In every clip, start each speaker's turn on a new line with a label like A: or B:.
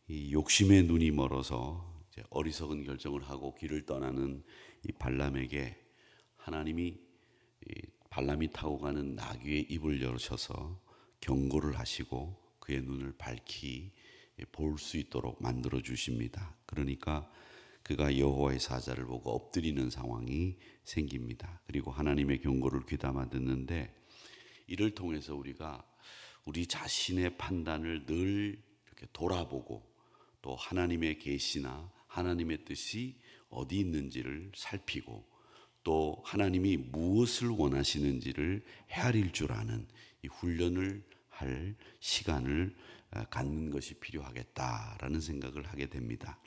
A: 이 욕심의 눈이 멀어서 이제 어리석은 결정을 하고 길을 떠나는 이 발람에게 하나님이 발람이 타고 가는 나귀의 입을 열으셔서 경고를 하시고 그의 눈을 밝히 볼 수 있도록 만들어 주십니다. 그러니까 그가 여호와의 사자를 보고 엎드리는 상황이 생깁니다. 그리고 하나님의 경고를 귀담아 듣는데, 이를 통해서 우리가 우리 자신의 판단을 늘 이렇게 돌아보고 또 하나님의 계시나 하나님의 뜻이 어디 있는지를 살피고 또 하나님이 무엇을 원하시는지를 헤아릴 줄 아는 이 훈련을 할 시간을 갖는 것이 필요하겠다라는 생각을 하게 됩니다.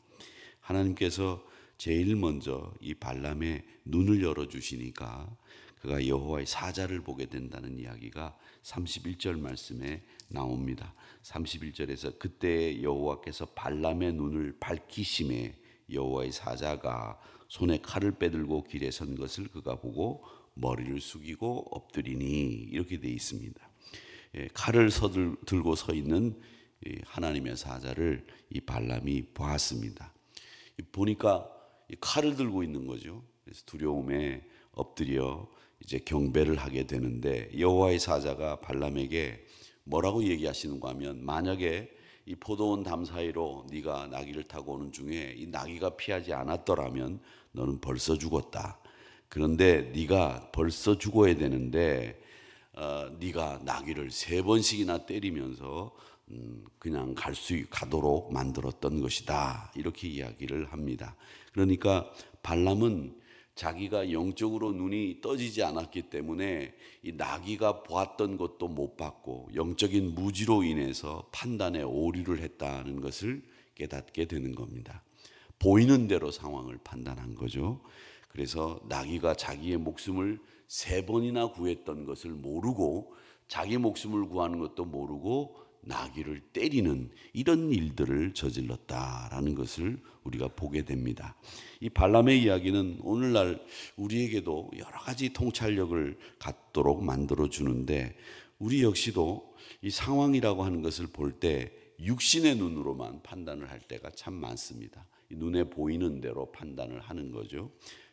A: 하나님께서 제일 먼저 이 발람의 눈을 열어주시니까 그가 여호와의 사자를 보게 된다는 이야기가 31절 말씀에 나옵니다. 31절에서 그때 여호와께서 발람의 눈을 밝히심에 여호와의 사자가 손에 칼을 빼들고 길에 선 것을 그가 보고 머리를 숙이고 엎드리니, 이렇게 되어 있습니다. 칼을 들고 서 있는 하나님의 사자를 이 발람이 보았습니다. 보니까 칼을 들고 있는 거죠. 그래서 두려움에 엎드려 이제 경배를 하게 되는데, 여호와의 사자가 발람에게 뭐라고 얘기하시는가 하면, 만약에 이 포도원 담 사이로 네가 나귀를 타고 오는 중에 이 나귀가 피하지 않았더라면 너는 벌써 죽었다. 그런데 네가 벌써 죽어야 되는데 네가 나귀를 3번씩이나 때리면서 그냥 가도록 만들었던 것이다. 이렇게 이야기를 합니다. 그러니까 발람은 자기가 영적으로 눈이 떠지지 않았기 때문에 이 나귀가 보았던 것도 못 봤고 영적인 무지로 인해서 판단에 오류를 했다는 것을 깨닫게 되는 겁니다. 보이는 대로 상황을 판단한 거죠. 그래서 나귀가 자기의 목숨을 3번이나 구했던 것을 모르고, 자기 목숨을 구하는 것도 모르고 나귀를 때리는 이런 일들을 저질렀다라는 것을 우리가 보게 됩니다. 이 발람의 이야기는 오늘날 우리에게도 여러 가지 통찰력을 갖도록 만들어 주는데, 우리 역시도 이 상황이라고 하는 것을 볼 때 육신의 눈으로만 판단을 할 때가 참 많습니다. 눈에 보이는 대로 판단을 하는 거죠.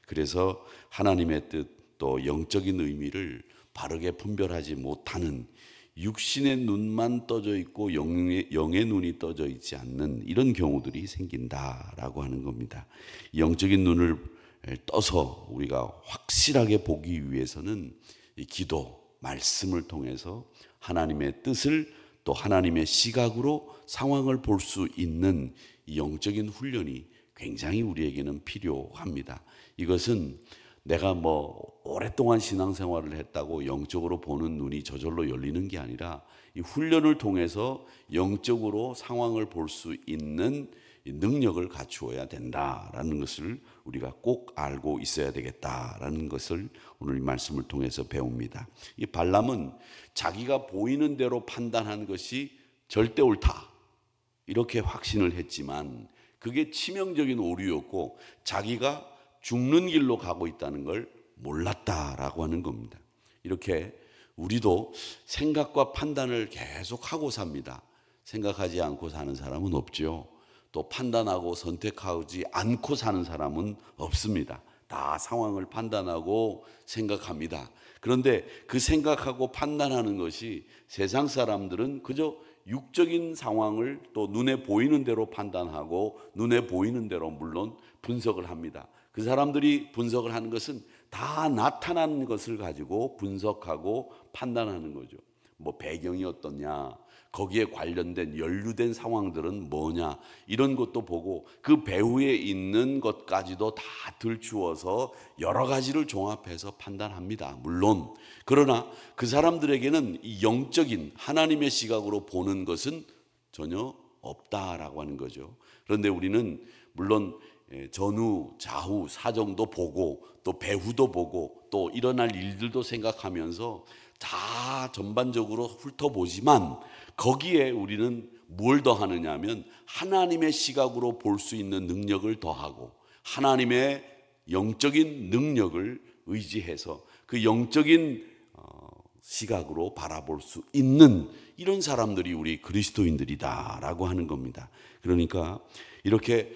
A: 그래서 하나님의 뜻 또 영적인 의미를 바르게 분별하지 못하는, 육신의 눈만 떠져 있고 영의 눈이 떠져 있지 않는 이런 경우들이 생긴다라고 하는 겁니다. 영적인 눈을 떠서 우리가 확실하게 보기 위해서는 이 기도, 말씀을 통해서 하나님의 뜻을 또 하나님의 시각으로 상황을 볼 수 있는 이 영적인 훈련이 굉장히 우리에게는 필요합니다. 이것은 내가 오랫동안 신앙생활을 했다고 영적으로 보는 눈이 저절로 열리는 게 아니라 이 훈련을 통해서 영적으로 상황을 볼 수 있는 능력을 갖추어야 된다라는 것을 우리가 꼭 알고 있어야 되겠다라는 것을 오늘 이 말씀을 통해서 배웁니다. 이 발람은 자기가 보이는 대로 판단한 것이 절대 옳다 이렇게 확신을 했지만 그게 치명적인 오류였고 자기가 죽는 길로 가고 있다는 걸 몰랐다라고 하는 겁니다. 이렇게 우리도 생각과 판단을 계속하고 삽니다. 생각하지 않고 사는 사람은 없죠. 또 판단하고 선택하지 않고 사는 사람은 없습니다. 다 상황을 판단하고 생각합니다. 그런데 그 생각하고 판단하는 것이 세상 사람들은 그저 육적인 상황을 또 눈에 보이는 대로 판단하고 눈에 보이는 대로 물론 분석을 합니다. 그 사람들이 분석을 하는 것은 다 나타난 것을 가지고 분석하고 판단하는 거죠. 배경이 어떠냐, 거기에 관련된 연루된 상황들은 뭐냐, 이런 것도 보고 그 배후에 있는 것까지도 다 들추어서 여러 가지를 종합해서 판단합니다. 물론 그러나 그 사람들에게는 이 영적인 하나님의 시각으로 보는 것은 전혀 없다라고 하는 거죠. 그런데 우리는 물론 전후, 좌우, 사정도 보고 또 배후도 보고 또 일어날 일들도 생각하면서 다 전반적으로 훑어보지만 거기에 우리는 뭘 더하느냐 하면 하나님의 시각으로 볼 수 있는 능력을 더하고 하나님의 영적인 능력을 의지해서 그 영적인 시각으로 바라볼 수 있는 이런 사람들이 우리 그리스도인들이다라고 하는 겁니다. 그러니까 이렇게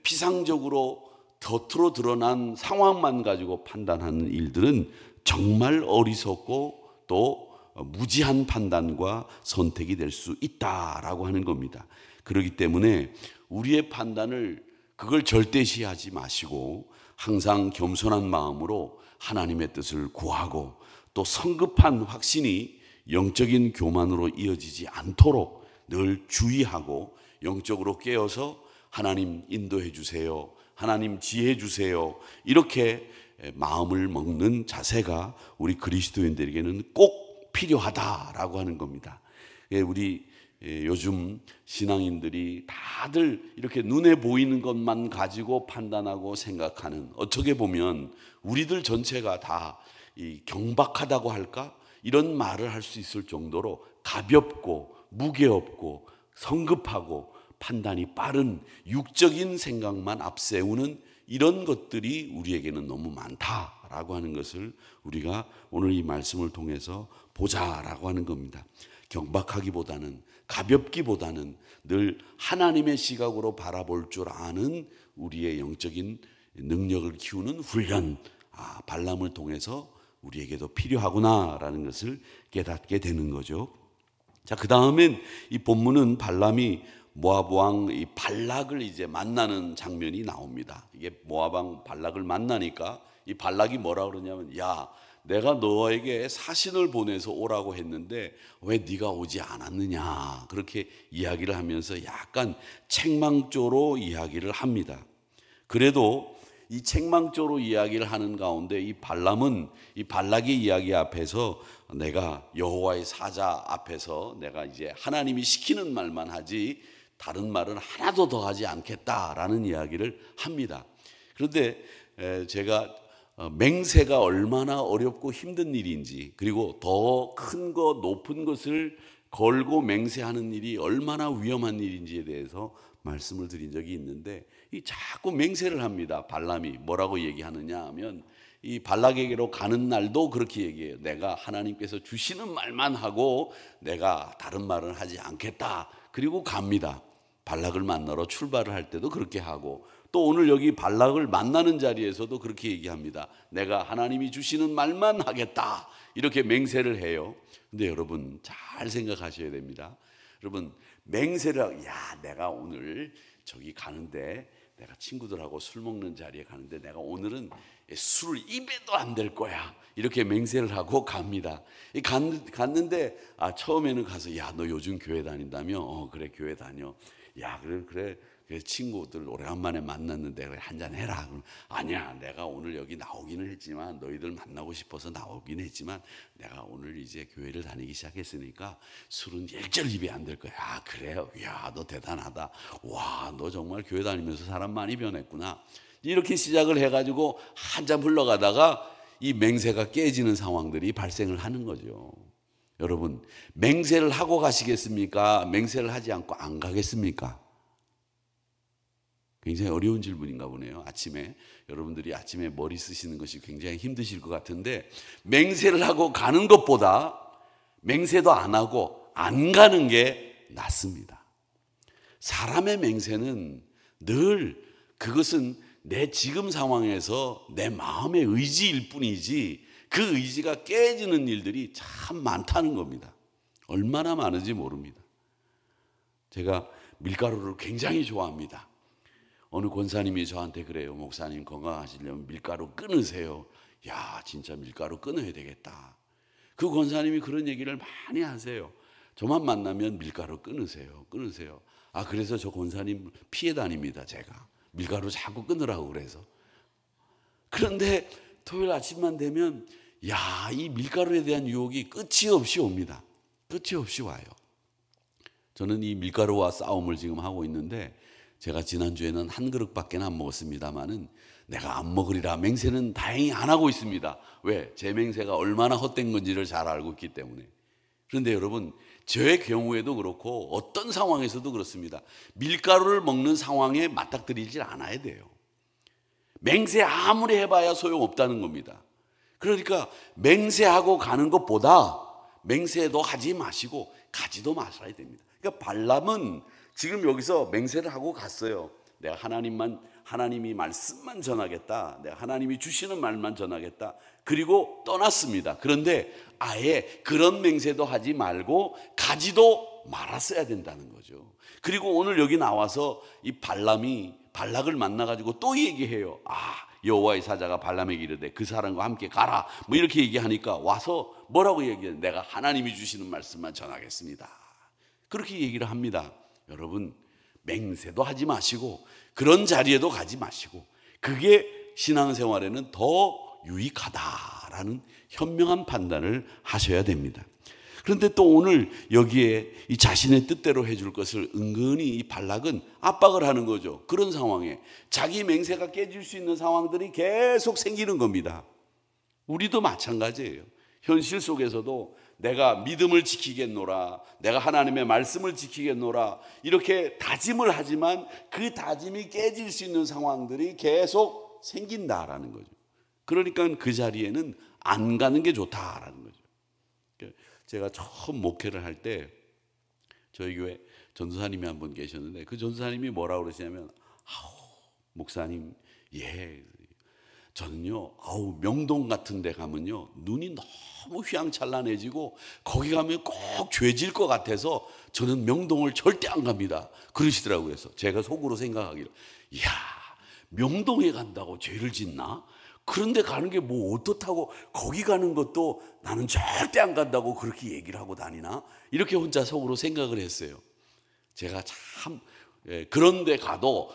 A: 피상적으로 겉으로 드러난 상황만 가지고 판단하는 일들은 정말 어리석고 또 무지한 판단과 선택이 될 수 있다라고 하는 겁니다. 그렇기 때문에 우리의 판단을 그걸 절대시하지 마시고 항상 겸손한 마음으로 하나님의 뜻을 구하고 또 성급한 확신이 영적인 교만으로 이어지지 않도록 늘 주의하고 영적으로 깨어서 하나님 인도해 주세요, 하나님 지혜 주세요, 이렇게 마음을 먹는 자세가 우리 그리스도인들에게는 꼭 필요하다라고 하는 겁니다. 우리 요즘 신앙인들이 다들 이렇게 눈에 보이는 것만 가지고 판단하고 생각하는, 어떻게 보면 우리들 전체가 다 이 경박하다고 할까? 이런 말을 할 수 있을 정도로 가볍고 무게없고 성급하고 판단이 빠른 육적인 생각만 앞세우는 이런 것들이 우리에게는 너무 많다라고 하는 것을 우리가 오늘 이 말씀을 통해서 보자라고 하는 겁니다. 경박하기보다는, 가볍기보다는 늘 하나님의 시각으로 바라볼 줄 아는 우리의 영적인 능력을 키우는 훈련, 발람을 통해서 우리에게도 필요하구나라는 것을 깨닫게 되는 거죠. 자, 그 다음엔 이 본문은 발람이 모압 왕 이 발락을 이제 만나는 장면이 나옵니다. 이게 모압 왕 발락을 만나니까 이 발락이 뭐라 그러냐면, 야, 내가 너에게 사신을 보내서 오라고 했는데 왜 네가 오지 않았느냐, 그렇게 이야기를 하면서 약간 책망조로 이야기를 합니다. 그래도 이 책망조로 이야기를 하는 가운데 이 발람은 이 발락의 이야기 앞에서 내가 여호와의 사자 앞에서 내가 이제 하나님이 시키는 말만 하지 다른 말은 하나도 더 하지 않겠다라는 이야기를 합니다. 그런데 제가 맹세가 얼마나 어렵고 힘든 일인지, 그리고 더 큰 것, 높은 것을 걸고 맹세하는 일이 얼마나 위험한 일인지에 대해서 말씀을 드린 적이 있는데, 이 자꾸 맹세를 합니다. 발람이 뭐라고 얘기하느냐 하면, 이 발락에게로 가는 날도 그렇게 얘기해요. 내가 하나님께서 주시는 말만 하고 내가 다른 말은 하지 않겠다. 그리고 갑니다. 발락을 만나러 출발을 할 때도 그렇게 하고, 또 오늘 여기 발락을 만나는 자리에서도 그렇게 얘기합니다. 내가 하나님이 주시는 말만 하겠다, 이렇게 맹세를 해요. 근데 여러분 잘 생각하셔야 됩니다. 여러분, 맹세를 하고, 야, 내가 오늘 저기 가는데, 내가 친구들하고 술 먹는 자리에 가는데 내가 오늘은 술을 입에도 안 댈 거야, 이렇게 맹세를 하고 갑니다. 갔는데 처음에는 가서, 야, 너 요즘 교회 다닌다며? 그래, 교회 다녀. 야, 그래 친구들 오래간만에 만났는데 그래, 한잔 해라. 그럼, 아니야, 내가 오늘 여기 나오기는 했지만, 너희들 만나고 싶어서 나오긴 했지만 내가 오늘 이제 교회를 다니기 시작했으니까 술은 일절 입에 안 될 거야. 아, 그래요? 야, 너 대단하다. 와, 너 정말 교회 다니면서 사람 많이 변했구나. 이렇게 시작을 해가지고 한참 흘러가다가 이 맹세가 깨지는 상황들이 발생을 하는 거죠. 여러분, 맹세를 하고 가시겠습니까? 맹세를 하지 않고 안 가겠습니까? 굉장히 어려운 질문인가 보네요. 아침에 여러분들이 아침에 머리 쓰시는 것이 굉장히 힘드실 것 같은데, 맹세를 하고 가는 것보다 맹세도 안 하고 안 가는 게 낫습니다. 사람의 맹세는 늘 그것은 내 지금 상황에서 내 마음의 의지일 뿐이지, 그 의지가 깨지는 일들이 참 많다는 겁니다. 얼마나 많은지 모릅니다. 제가 밀가루를 굉장히 좋아합니다. 어느 권사님이 저한테 그래요. 목사님, 건강하시려면 밀가루 끊으세요. 야, 진짜 밀가루 끊어야 되겠다. 그 권사님이 그런 얘기를 많이 하세요. 저만 만나면 밀가루 끊으세요. 그래서 저 권사님 피해 다닙니다. 제가 밀가루 자꾸 끊으라고 그래서. 그런데 토요일 아침만 되면, 야, 이 밀가루에 대한 유혹이 끝이 없이 옵니다. 끝이 없이 와요. 저는 이 밀가루와 싸움을 지금 하고 있는데, 제가 지난주에는 한 그릇밖에 안 먹었습니다만은 내가 안 먹으리라 맹세는 다행히 안 하고 있습니다. 왜? 제 맹세가 얼마나 헛된 건지를 잘 알고 있기 때문에. 그런데 여러분, 저의 경우에도 그렇고 어떤 상황에서도 그렇습니다. 밀가루를 먹는 상황에 맞닥뜨리질 않아야 돼요. 맹세 아무리 해봐야 소용없다는 겁니다. 그러니까 맹세하고 가는 것보다 맹세도 하지 마시고 가지도 마셔야 됩니다. 그러니까 발람은 지금 여기서 맹세를 하고 갔어요. 내가 하나님이 말씀만 전하겠다. 내가 하나님이 주시는 말만 전하겠다. 그리고 떠났습니다. 그런데 아예 그런 맹세도 하지 말고 가지도 말았어야 된다는 거죠. 그리고 오늘 여기 나와서 이 발람이 발락을 만나가지고 또 얘기해요. 여호와의 사자가 발람에게 이르되 그 사람과 함께 가라. 뭐 이렇게 얘기하니까 와서 뭐라고 얘기해요? 내가 하나님이 주시는 말씀만 전하겠습니다. 그렇게 얘기를 합니다. 여러분, 맹세도 하지 마시고 그런 자리에도 가지 마시고 그게 신앙생활에는 더 유익하다라는 현명한 판단을 하셔야 됩니다. 그런데 또 오늘 여기에 이 자신의 뜻대로 해줄 것을 은근히 이 발락은 압박을 하는 거죠. 그런 상황에 자기 맹세가 깨질 수 있는 상황들이 계속 생기는 겁니다. 우리도 마찬가지예요. 현실 속에서도 내가 믿음을 지키겠노라, 내가 하나님의 말씀을 지키겠노라 이렇게 다짐을 하지만 그 다짐이 깨질 수 있는 상황들이 계속 생긴다라는 거죠. 그러니까 그 자리에는 안 가는 게 좋다라는 거죠. 제가 처음 목회를 할 때 저희 교회 전도사님이 한 분 계셨는데 그 전도사님이 뭐라고 그러시냐면 목사님, 저는요 명동 같은 데 가면요 눈이 너무 휘황찬란해지고 거기 가면 꼭 죄질 것 같아서 저는 명동을 절대 안 갑니다 그러시더라고요. 그래서 제가 속으로 생각하기를 명동에 간다고 죄를 짓나? 그런데 가는 게 뭐 어떻다고 거기 가는 것도 나는 절대 안 간다고 그렇게 얘기를 하고 다니나? 이렇게 혼자 속으로 생각을 했어요. 제가 참 그런 데 가도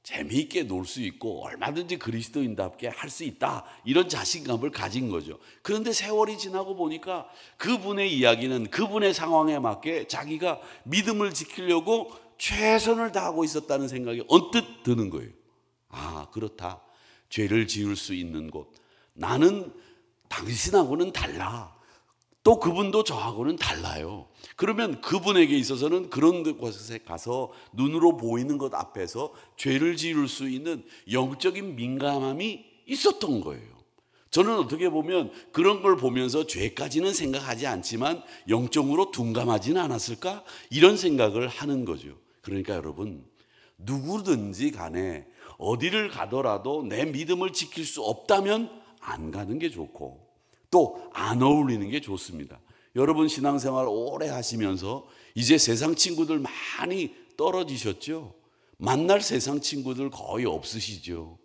A: 재미있게 놀 수 있고 얼마든지 그리스도인답게 할 수 있다 이런 자신감을 가진 거죠. 그런데 세월이 지나고 보니까 그분의 이야기는 그분의 상황에 맞게 자기가 믿음을 지키려고 최선을 다하고 있었다는 생각이 언뜻 드는 거예요. 그렇다. 죄를 지을 수 있는 곳, 나는 당신하고는 달라. 또 그분도 저하고는 달라요. 그러면 그분에게 있어서는 그런 곳에 가서 눈으로 보이는 것 앞에서 죄를 지을 수 있는 영적인 민감함이 있었던 거예요. 저는 어떻게 보면 그런 걸 보면서 죄까지는 생각하지 않지만 영적으로 둔감하지는 않았을까? 이런 생각을 하는 거죠. 그러니까 여러분, 누구든지 간에 어디를 가더라도 내 믿음을 지킬 수 없다면 안 가는 게 좋고 또 안 어울리는 게 좋습니다. 여러분 신앙생활 오래 하시면서 이제 세상 친구들 많이 떨어지셨죠? 만날 세상 친구들 거의 없으시죠?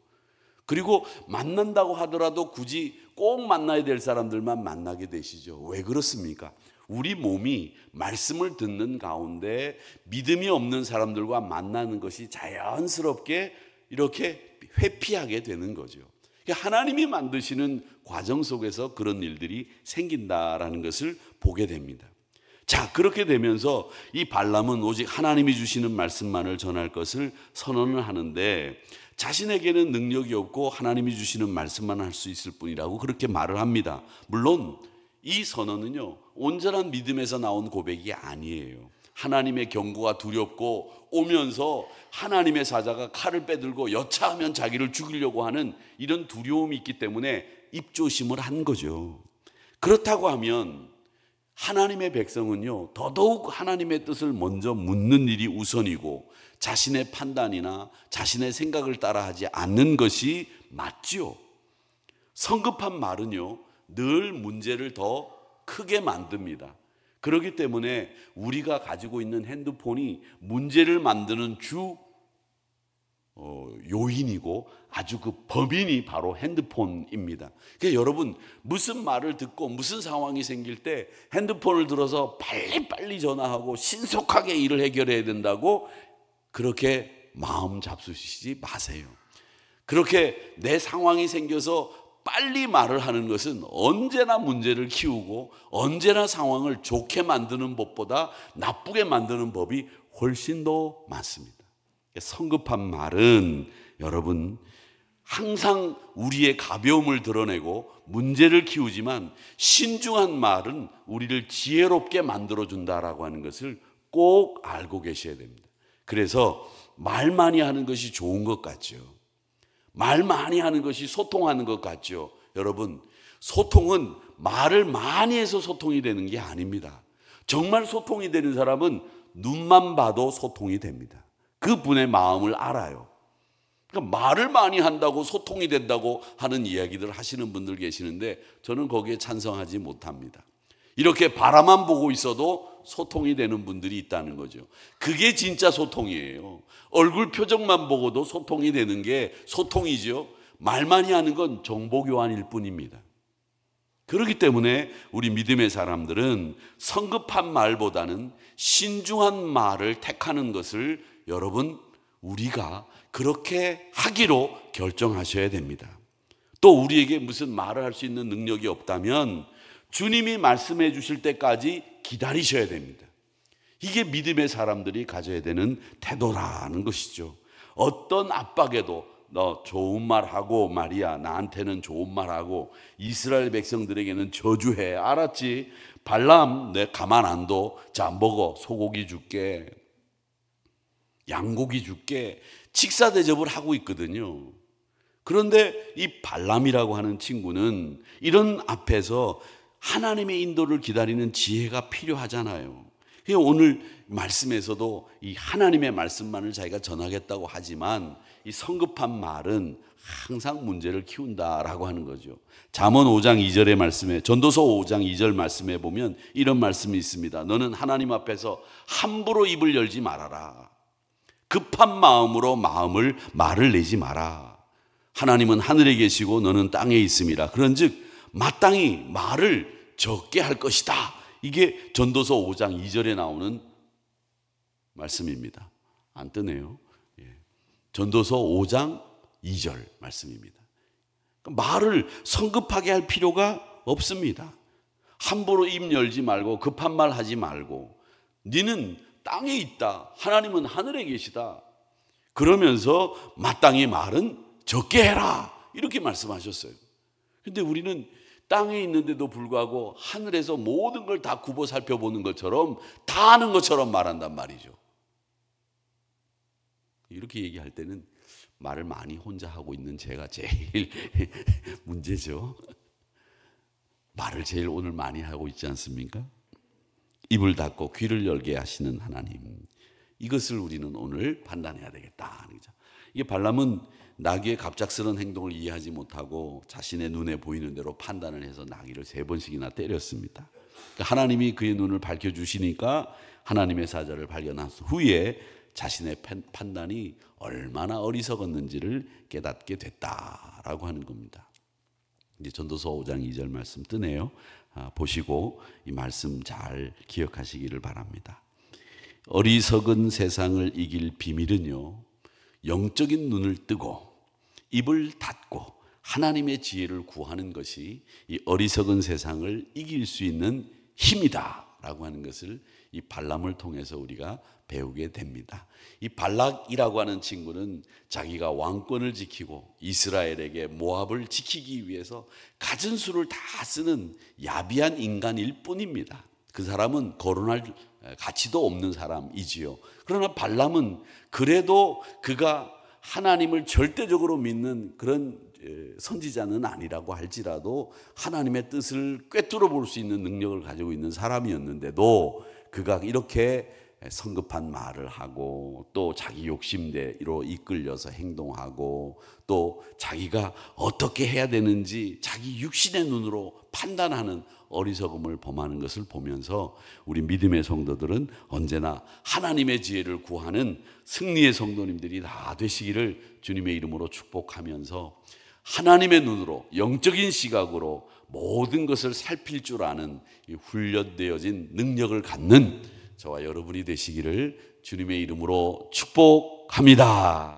A: 그리고 만난다고 하더라도 굳이 꼭 만나야 될 사람들만 만나게 되시죠. 왜 그렇습니까? 우리 몸이 말씀을 듣는 가운데 믿음이 없는 사람들과 만나는 것이 자연스럽게 이렇게 회피하게 되는 거죠. 하나님이 만드시는 과정 속에서 그런 일들이 생긴다라는 것을 보게 됩니다. 자, 그렇게 되면서 이 발람은 오직 하나님이 주시는 말씀만을 전할 것을 선언을 하는데 자신에게는 능력이 없고 하나님이 주시는 말씀만 할 수 있을 뿐이라고 그렇게 말을 합니다. 물론 이 선언은요 온전한 믿음에서 나온 고백이 아니에요. 하나님의 경고가 두렵고 오면서 하나님의 사자가 칼을 빼들고 여차하면 자기를 죽이려고 하는 이런 두려움이 있기 때문에 입조심을 한 거죠. 그렇다고 하면 하나님의 백성은요 더더욱 하나님의 뜻을 먼저 묻는 일이 우선이고 자신의 판단이나 자신의 생각을 따라하지 않는 것이 맞죠. 성급한 말은요 늘 문제를 더 크게 만듭니다. 그렇기 때문에 우리가 가지고 있는 핸드폰이 문제를 만드는 주 요인이고 아주 그 범인이 바로 핸드폰입니다. 그러니까 여러분 무슨 말을 듣고 무슨 상황이 생길 때 핸드폰을 들어서 빨리빨리 전화하고 신속하게 일을 해결해야 된다고 그렇게 마음 잡수시지 마세요. 그렇게 내 상황이 생겨서 빨리 말을 하는 것은 언제나 문제를 키우고 언제나 상황을 좋게 만드는 법보다 나쁘게 만드는 법이 훨씬 더 많습니다. 성급한 말은 여러분 항상 우리의 가벼움을 드러내고 문제를 키우지만 신중한 말은 우리를 지혜롭게 만들어준다라고 하는 것을 꼭 알고 계셔야 됩니다. 그래서 말 많이 하는 것이 좋은 것 같죠. 말 많이 하는 것이 소통하는 것 같죠. 여러분 소통은 말을 많이 해서 소통이 되는 게 아닙니다. 정말 소통이 되는 사람은 눈만 봐도 소통이 됩니다. 그분의 마음을 알아요. 그러니까 말을 많이 한다고 소통이 된다고 하는 이야기들 하시는 분들 계시는데 저는 거기에 찬성하지 못합니다. 이렇게 바라만 보고 있어도 소통이 되는 분들이 있다는 거죠. 그게 진짜 소통이에요. 얼굴 표정만 보고도 소통이 되는 게 소통이죠. 말 많이 하는 건 정보 교환일 뿐입니다. 그렇기 때문에 우리 믿음의 사람들은 성급한 말보다는 신중한 말을 택하는 것을 여러분 우리가 그렇게 하기로 결정하셔야 됩니다. 또 우리에게 무슨 말을 할 수 있는 능력이 없다면 주님이 말씀해 주실 때까지 기다리셔야 됩니다. 이게 믿음의 사람들이 가져야 되는 태도라는 것이죠. 어떤 압박에도 너 좋은 말하고 말이야, 나한테는 좋은 말하고 이스라엘 백성들에게는 저주해, 알았지? 발람 내 가만 안 둬. 자 먹어, 소고기 줄게, 양고기 줄게. 식사 대접을 하고 있거든요. 그런데 이 발람이라고 하는 친구는 이런 앞에서 하나님의 인도를 기다리는 지혜가 필요하잖아요. 오늘 말씀에서도 이 하나님의 말씀만을 자기가 전하겠다고 하지만 이 성급한 말은 항상 문제를 키운다라고 하는 거죠. 잠언 5장 2절의 말씀에, 전도서 5장 2절 말씀에 보면 이런 말씀이 있습니다. 너는 하나님 앞에서 함부로 입을 열지 말아라. 급한 마음으로 말을 내지 마라. 하나님은 하늘에 계시고 너는 땅에 있음이라. 그런즉 마땅히 말을 적게 할 것이다. 이게 전도서 5장 2절에 나오는 말씀입니다. 안 뜨네요. 전도서 5장 2절 말씀입니다. 말을 성급하게 할 필요가 없습니다. 함부로 입 열지 말고 급한 말 하지 말고 너는 땅에 있다. 하나님은 하늘에 계시다. 그러면서 마땅히 말은 적게 해라. 이렇게 말씀하셨어요. 근데 우리는 땅에 있는데도 불구하고 하늘에서 모든 걸 다 굽어 살펴보는 것처럼 다 아는 것처럼 말한단 말이죠. 이렇게 얘기할 때는 말을 많이 혼자 하고 있는 제가 제일 문제죠. 말을 제일 오늘 많이 하고 있지 않습니까? 입을 닫고 귀를 열게 하시는 하나님, 이것을 우리는 오늘 판단해야 되겠다. 이게 발람은 나귀의 갑작스러운 행동을 이해하지 못하고 자신의 눈에 보이는 대로 판단을 해서 나귀를 3번씩이나 때렸습니다. 그러니까 하나님이 그의 눈을 밝혀주시니까 하나님의 사자를 발견한 후에 자신의 판단이 얼마나 어리석었는지를 깨닫게 됐다라고 하는 겁니다. 이제 전도서 5장 2절 말씀 뜨네요. 보시고 이 말씀 잘 기억하시기를 바랍니다. 어리석은 세상을 이길 비밀은요, 영적인 눈을 뜨고 입을 닫고 하나님의 지혜를 구하는 것이 이 어리석은 세상을 이길 수 있는 힘이다 라고 하는 것을 이 발람을 통해서 우리가 배우게 됩니다. 이 발락이라고 하는 친구는 자기가 왕권을 지키고 이스라엘에게 모압을 지키기 위해서 갖은 수를 다 쓰는 야비한 인간일 뿐입니다. 그 사람은 거론할 가치도 없는 사람이지요. 그러나 발람은 그래도 그가 하나님을 절대적으로 믿는 그런 선지자는 아니라고 할지라도 하나님의 뜻을 꿰뚫어 볼 수 있는 능력을 가지고 있는 사람이었는데도 그가 이렇게 성급한 말을 하고 또 자기 욕심대로 이끌려서 행동하고 또 자기가 어떻게 해야 되는지 자기 육신의 눈으로 판단하는 어리석음을 범하는 것을 보면서 우리 믿음의 성도들은 언제나 하나님의 지혜를 구하는 승리의 성도님들이 다 되시기를 주님의 이름으로 축복하면서 하나님의 눈으로 영적인 시각으로 모든 것을 살필 줄 아는 이 훈련되어진 능력을 갖는 저와 여러분이 되시기를 주님의 이름으로 축복합니다.